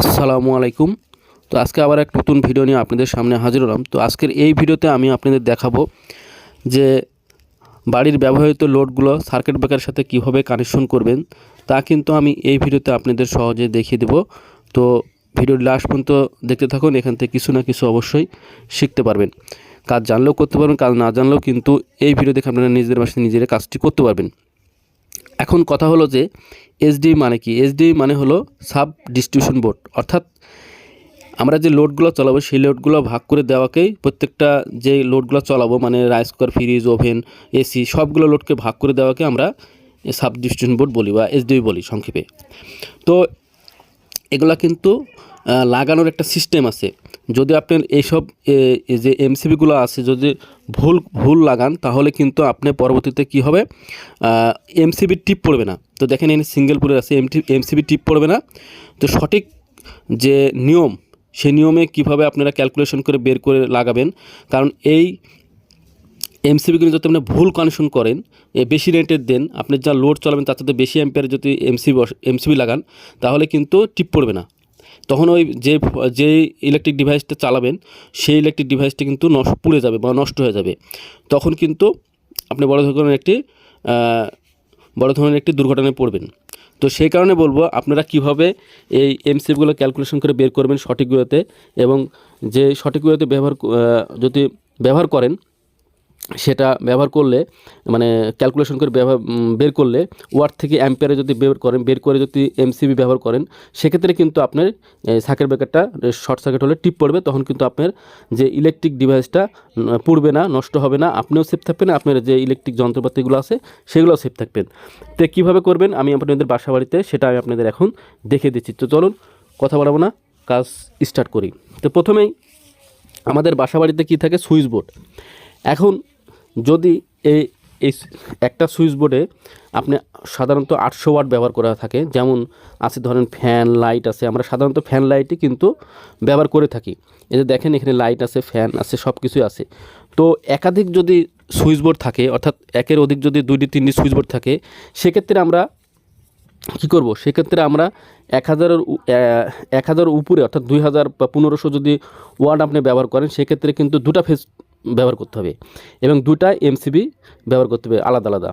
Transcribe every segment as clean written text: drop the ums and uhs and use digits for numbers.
আসসালামু আলাইকুম। তো আজকে আবার এক নতুন ভিডিও নিয়ে আপনাদের সামনে হাজির হলাম। তো আজকের এই ভিডিওতে আমি আপনাদের দেখাবো যে বাড়ির ব্যবহৃত লোডগুলো সার্কিট ব্রেকারের সাথে কিভাবে কানেকশন করবেন, তা কিন্তু আমি এই ভিডিওতে আপনাদের সহজে দেখিয়ে দেব। তো ভিডিওর লাস্ট পর্যন্ত দেখতে থাকুন, এখান থেকে কিছু না কিছু অবশ্যই শিখতে পারবেন। কাজ জানলেও করতে পারবেন, কাজ না জানলেও কিন্তু এই ভিডিও দেখে আপনারা নিজেদের বাসায় নিজেরা কাজটি করতে পারবেন। এখন কথা হলো যে এসডি মানে কি? এসডি মানে হলো সাব ডিস্ট্রিবিউশন বোর্ড, অর্থাৎ আমরা যে লোডগুলো চালাবো সেই লোডগুলো ভাগ করে দেওয়াকেই প্রত্যেকটা যে লোডগুলো চালাবো মানে rice cooker, fridge, oven, AC সবগুলো লোডকে ভাগ করে দেওয়াকে আমরা সাব ডিস্ট্রিবিউশন বোর্ড বলি বা এসডিবি বলি সংক্ষেপে। তো এগুলা কিন্তু লাগানোর একটা সিস্টেম আছে। যদি আপনার এইসব যে এমসিবিগুলো আছে যদি ভুল লাগান তাহলে কিন্তু আপনি পরবর্তীতে কি হবে, এমসিবি টিপ পড়বে না। তো দেখেন এখানে সিঙ্গেলপুরে আছে এমসিবি টিপ পড়বে না। তো সঠিক যে নিয়ম সেই নিয়মে কিভাবে আপনারা ক্যালকুলেশন করে বের করে লাগাবেন, কারণ এই এমসিবিগুলো যদি আপনি ভুল কানেকশন করেন, বেশি রেটের দেন, আপনি যা লোড চালাবেন তার সাথে বেশি অ্যাম্পিয়ার যদি এমসিবি লাগান তাহলে কিন্তু টিপ পড়বে না। তখন ওই যে ইলেকট্রিক ডিভাইসটা চালাবেন সেই ইলেকট্রিক ডিভাইসটা কিন্তু পুড়ে যাবে বা নষ্ট হয়ে যাবে। তখন কিন্তু আপনি বড় ধরনের একটি দুর্ঘটনায় পড়বেন। তো সেই কারণে বলবো আপনারা কিভাবে এই এমসিবিগুলো ক্যালকুলেশন করে বের করবেন সঠিকগুলোতে, এবং যে সঠিকগুলোতে যদি ব্যবহার করেন সেটা ব্যবহার করলে মানে ক্যালকুলেশন করে বের করলে ওয়াট থেকে অ্যাম্পিয়ারে যদি বের করে যদি এমসিবি ব্যবহার করেন সেক্ষেত্রে কিন্তু আপনার সার্কিট ব্রেকারটা শর্ট সার্কিট হলে টিপ পড়বে। তখন কিন্তু আপনার যে ইলেকট্রিক ডিভাইসটা পুড়বে না, নষ্ট হবে না, আপনিও সেফ থাকবেন, আপনার যে ইলেকট্রিক যন্ত্রপাতিগুলো আছে সেগুলোও সেফ থাকবেন। তো কীভাবে করবেন আমি আপনাদের বাসা বাড়িতে সেটা আমি আপনাদের এখন দেখিয়ে দিচ্ছি। তো চলুন কথা বাড়াবো না, কাজ স্টার্ট করি। তো প্রথমেই আমাদের বাসা বাড়িতে কী থাকে, সুইচ বোর্ড। এখন যদি এই একটা সুইচ বোর্ডে আপনি সাধারণত 800 ওয়াট ব্যবহার করা থাকে, যেমন আছে ধরেন ফ্যান, লাইট আছে, আমরা সাধারণত ফ্যান লাইটই কিন্তু ব্যবহার করে থাকি। এই যে দেখেন এখানে লাইট আছে, ফ্যান আছে, সব কিছুই আছে। তো একাধিক যদি সুইচ বোর্ড থাকে, অর্থাৎ একের অধিক যদি 2টি 3টি সুইচ বোর্ড থাকে, সেক্ষেত্রে আমরা কী করব, সেক্ষেত্রে আমরা 1000 উপরে অর্থাৎ 2000 বা 1500 যদি ওয়াট আপনি ব্যবহার করেন সেক্ষেত্রে কিন্তু দুটা ফেজ ব্যবহার করতে হবে এবং দুটা এমসিবি ব্যবহার করতে হবে আলাদা আলাদা।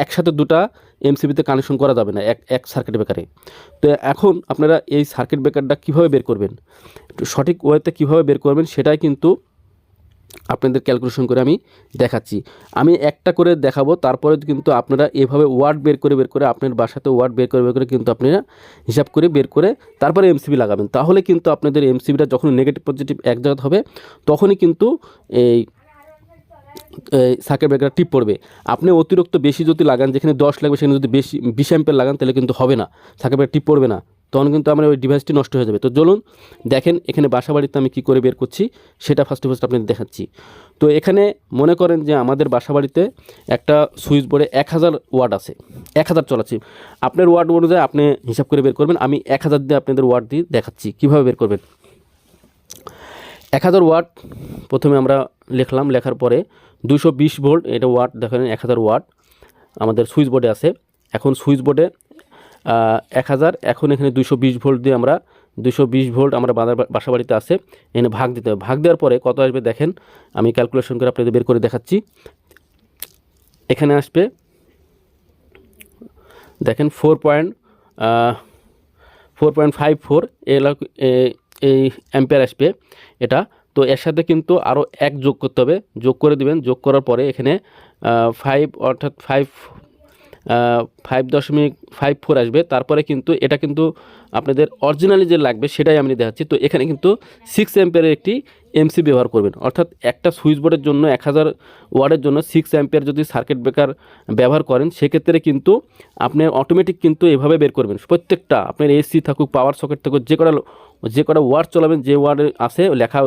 একসাথে দুটা এমসিবিতে কানেকশন করা যাবে না এক সার্কিট ব্রেকারে। তো এখন আপনারা এই সার্কিট ব্রেকারটা কীভাবে বের করবেন, সঠিক ওয়েতে কীভাবে বের করবেন সেটাই কিন্তু আপনাদের ক্যালকুলেশন করে আমি দেখাচ্ছি। আমি একটা করে দেখাবো, তারপরে কিন্তু আপনারা এভাবে ওয়াট বের করে আপনার বাসাতে ওয়াট বের করে কিন্তু আপনারা হিসাব করে বের করে তারপরে এমসিবি লাগাবেন। তাহলে কিন্তু আপনাদের এমসিবিটা যখন নেগেটিভ পজিটিভ এক জায়গা হবে তখনই কিন্তু এই সার্কিট ব্রেকার টিপ পড়বে। আপনি অতিরিক্ত বেশি যদি লাগান, যেখানে 10 লাগবে সেখানে যদি বেশি 20 অ্যাম্পিয়ার লাগান তাহলে কিন্তু হবে না, সার্কিট ব্রেকার টিপ পড়বে না, তখন কিন্তু আমার ওই ডিভাইসটি নষ্ট হয়ে যাবে। তো চলুন দেখেন এখানে বাসা বাড়িতে আমি কী করে বের করছি সেটা ফার্স্ট আপনাদের দেখাচ্ছি। তো এখানে মনে করেন যে আমাদের বাসা বাড়িতে একটা সুইচ বোর্ডে 1000 ওয়াট আছে, 1000 চলাচ্ছি। আপনার ওয়াট অনুযায়ী আপনি হিসাব করে বের করবেন। আমি 1000 দিয়ে আপনাদের ওয়াট দিয়ে দেখাচ্ছি কীভাবে বের করবেন। 1000 ওয়াট প্রথমে আমরা লিখলাম, লেখার পরে 220 ভোল্ট, এটা ওয়াট দেখেন 1000 ওয়াট আমাদের সুইচ বোর্ডে আছে। এখন সুইচ বোর্ডে 1000, এখন এখানে 220 ভোল্ট দিয়ে আমরা 220 ভোল্ট আমরা বাসা বাড়িতে আছে, এখানে ভাগ দিতে হবে। ভাগ দেওয়ার পরে কত আসবে দেখেন, আমি ক্যালকুলেশন করে আপনাদের বের করে দেখাচ্ছি। এখানে আসবে দেখেন 4.54 এই অ্যাম্পিয়ার আসবে এটা। তো এর সাথে কিন্তু আরও 1 যোগ করতে হবে, যোগ করে দিবেন। যোগ করার পরে এখানে 5 অর্থাৎ 5.54 আসবে। তারপরে কিন্তু এটা কিন্তু আপনাদের অরিজিনালি যে লাগবে সেটাই আমি দেখাচ্ছি। তো এখানে কিন্তু 6 অ্যাম্পিয়ারের একটি এমসি ব্যবহার করবেন, অর্থাৎ একটা সুইচ বোর্ডের জন্য 1000 ওয়াটের জন্য 6 অ্যাম্পিয়ার যদি সার্কিট ব্রেকার ব্যবহার করেন সেক্ষেত্রে কিন্তু আপনি অটোমেটিক কিন্তু এভাবে বের করবেন। প্রত্যেকটা আপনার এসি থাকুক, পাওয়ার সকেট থাকুক, যে কটা ওয়াট চালাবেন, যে ওয়ার্ড আছে লেখা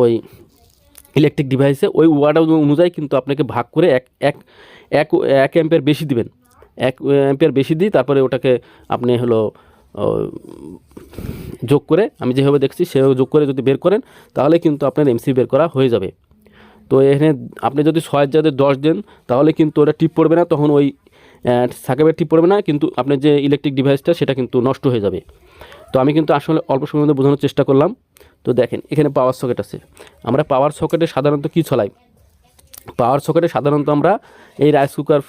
ওই ইলেকট্রিক ডিভাইসে ওই ওয়াট অনুযায়ী কিন্তু আপনাকে ভাগ করে এক অ্যাম্পিয়ার বেশি দিবেন, 1 অ্যাম্পিয়ার বেশি দিই, তারপরে ওটাকে আপনি যোগ করে আমি যেভাবে দেখছি সেভাবে যোগ করে যদি বের করেন তাহলে কিন্তু আপনার এমসি বের করা হয়ে যাবে। তো এখানে আপনি যদি 6 এর জায়গায় 10 দেন তাহলে কিন্তু ওটা টিপ পড়বে না, তখন ওই সার্কিট টিপ পড়বে না, কিন্তু আপনার যে ইলেকট্রিক ডিভাইসটা সেটা কিন্তু নষ্ট হয়ে যাবে। তো আমি কিন্তু আসলে অল্প সময়ের মধ্যে বোঝানোর চেষ্টা করলাম। তো দেখেন এখানে পাওয়ার সকেট আছে। আমরা পাওয়ার সকেটে সাধারণত কী চলাই? পাওয়ার সকেটে সাধারণত আমরা এই rice cooker,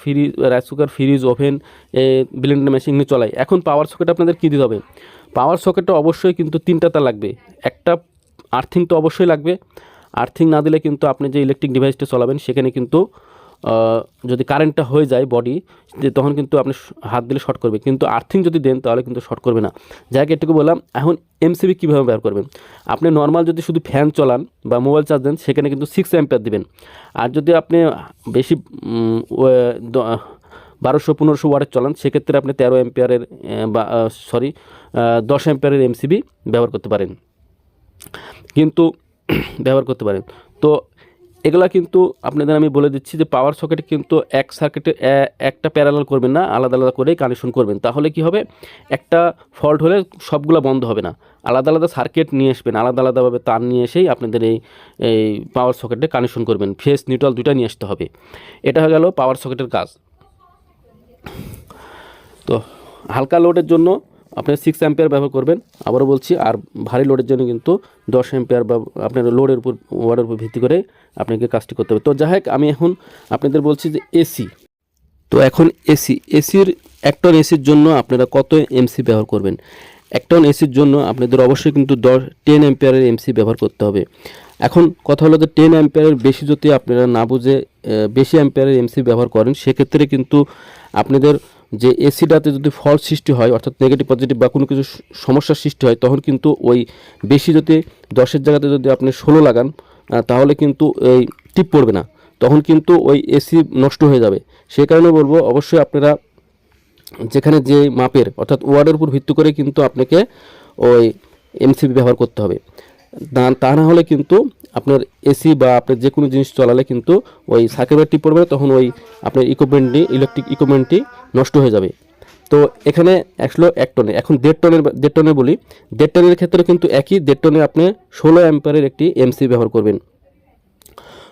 fridge, oven, Blender machine নিয়ে চলাই। এখন পাওয়ার সকেটে আপনাদের কী দিতে হবে? পাওয়ার সকেটে অবশ্যই কিন্তু 3টা তার লাগবে। একটা আর্থিং তো অবশ্যই লাগবে। আর্থিং না দিলে কিন্তু আপনি যে ইলেকট্রিক ডিভাইসটা চালাবেন সেখানে কিন্তু যদি কারেন্টটা হয়ে যায় বডি, তখন কিন্তু আপনি হাত দিলে শর্ট করবে। কিন্তু আর্থিং যদি দেন তাহলে কিন্তু শর্ট করবে না। যাই হোক, এটুকু বললাম। এখন এমসিবি কীভাবে ব্যবহার করবেন? আপনি নর্মাল যদি শুধু ফ্যান চালান বা মোবাইল চার্জ দেন সেখানে কিন্তু 6 অ্যাম্পিয়ার দেবেন। আর যদি আপনি বেশি 1200-1500 ওয়াটের চালান সেক্ষেত্রে আপনি 13 অ্যাম্পিয়ারের 10 অ্যাম্পিয়ারের এমসিবি ব্যবহার করতে পারেন। তো এগুলা কিন্তু আপনাদের আমি বলে দিচ্ছি যে পাওয়ার সকেটে কিন্তু এক সার্কিটে একটা প্যারালাল করবেন না, আলাদা আলাদা করেই কানেকশন করবেন। তাহলে কি হবে? একটা ফল্ট হলে সবগুলো বন্ধ হবে না। আলাদা আলাদা সার্কিট নিয়ে আসবেন, আলাদা আলাদাভাবে তার নিয়ে এসেই আপনাদের এই পাওয়ার সকেটে কানেকশন করবেন। ফেস নিউট্রাল দুইটা নিয়ে আসতে হবে। এটা হয়ে গেল পাওয়ার সকেটের কাজ। তো হালকা লোডের জন্য আপনি 6 অ্যাম্পিয়ার ব্যবহার করবেন, আবারও বলছি। আর ভারী লোডের জন্য কিন্তু 10 অ্যাম্পিয়ার বা আপনার লোডের উপর ওয়াটের উপর ভিত্তি করে আপনাকে কাজটি করতে হবে। তো যাই হোক, আমি এখন আপনাদের বলছি যে এসি। তো এখন এসির 1 টন এসির জন্য আপনারা কত এমসি ব্যবহার করবেন? 1 টন এসির জন্য আপনাদের অবশ্যই কিন্তু 10 অ্যাম্পিয়ারের এমসি ব্যবহার করতে হবে। এখন কথা হলো যে 10 অ্যাম্পিয়ারের বেশি যদি আপনারা না বুঝে বেশি অ্যাম্পিয়ারের এমসি ব্যবহার করেন সেক্ষেত্রে কিন্তু আপনাদের যে এসিটাতে যদি ফল্ট সৃষ্টি হয়, অর্থাৎ নেগেটিভ পজিটিভ বা কোনো কিছু সমস্যার সৃষ্টি হয়, তখন কিন্তু ওই বেশি যদি 10-এর জায়গাতে যদি আপনি 16 লাগান তাহলে কিন্তু এই টিপ পড়বে না, তখন কিন্তু ওই এসি নষ্ট হয়ে যাবে। সেই কারণে বলবো অবশ্যই আপনারা যেখানে যে মাপের অর্থাৎ ওয়ার্ডের উপর ভিত্তি করে কিন্তু আপনাকে ওই এমসিবি ব্যবহার করতে হবে। তা না হলে কিন্তু আপনার এসি বা আপনার যে কোনো জিনিস চালালে কিন্তু ওই সার্কিট টিপ পড়বে না, তখন ওই আপনার ইলেকট্রিক ইকুইপমেন্টটি নষ্ট হয়ে যাবে। তো এখানে আসলো 1 টনের। এখন 1.5 টনের বলি। 1.5 টনের ক্ষেত্রে কিন্তু একই। 1.5 টনে আপনি 16 অ্যাম্পিয়ারের একটি এমসি ব্যবহার করবেন।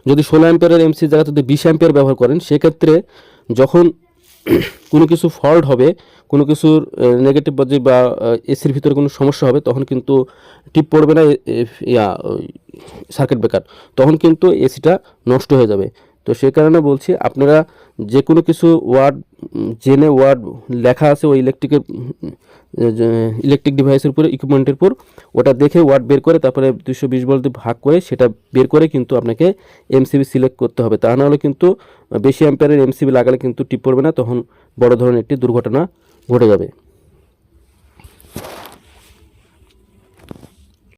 যদি 16 অ্যাম্পিয়ারের এমসির জায়গায় যদি 20 অ্যাম্পিয়ার ব্যবহার করেন সেক্ষেত্রে যখন কোনো কিছু ফল্ট হবে, কোনো কিছুর নেগেটিভ পজিটিভ বা এসির ভিতরে কোনো সমস্যা হবে, তখন কিন্তু টিপ পড়বে না সার্কিট ব্রেকার, তখন কিন্তু এসিটা নষ্ট হয়ে যাবে। তো সেই কারণে বলছি আপনারা যে কোনো কিছু জেনে ওয়ার্ড লেখা আছে ওই ইলেকট্রিক ডিভাইসের উপরে, ইকুইপমেন্টের উপর, ওটা দেখে ওয়াট বের করে তারপরে 220 ভোল্ট ভাগ করে সেটা বের করে কিন্তু আপনাকে এমসিবি সিলেক্ট করতে হবে। তা নাহলে কিন্তু বেশি অ্যাম্পিয়ারের এমসিবি লাগালে কিন্তু টিপ পড়বে না, তখন বড় ধরনের একটি দুর্ঘটনা ঘটে যাবে।